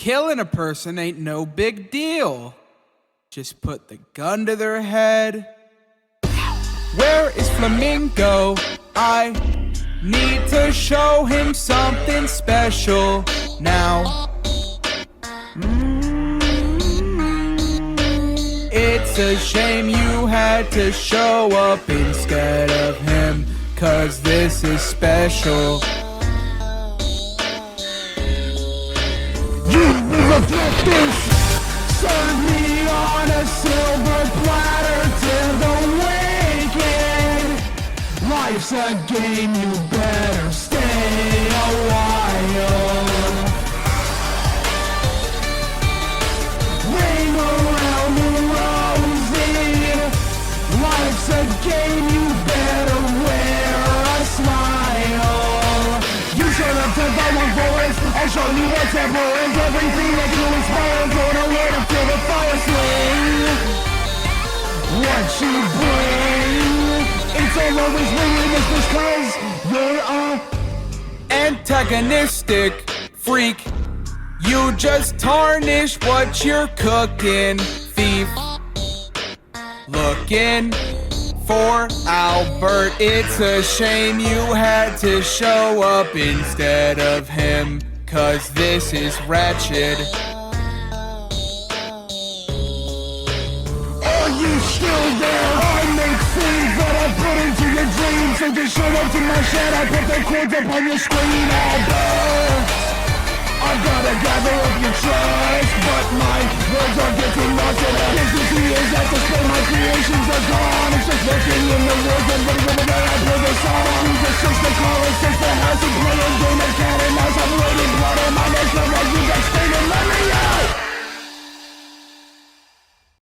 Killing a person ain't no big deal. Just put the gun to their head. Where is Flamingo? I need to show him something special now. It's a shame you had to show up instead of him, 'cause this is special. You reflectors, serve me on a silver platter to the wicked. Life's a game, you better stay a while. Ring around the rosy. Life's a game, you better wear a smile. You showed up to the one forest and showed me what's temperance. Everything that you inspire, going away to feel the fire swing. What you bring, it's all always weirdness because you're a antagonistic freak. You just tarnish what you're cooking, thief. Looking for Albert, it's a shame you had to show up instead of him, 'cause this is wretched. Are you still there? I make things that I put into your dreams. So just show up to my shed, I put the chords up on your screen, Albert. I gotta gather up your trust, but my words are getting lost in a business years at the same. My creations are gone. It's just looking in the woods and the woman that I play the song. Just since the car, since the house, and play a game of cat and mouse. I'm waiting blood on my next level. You got straight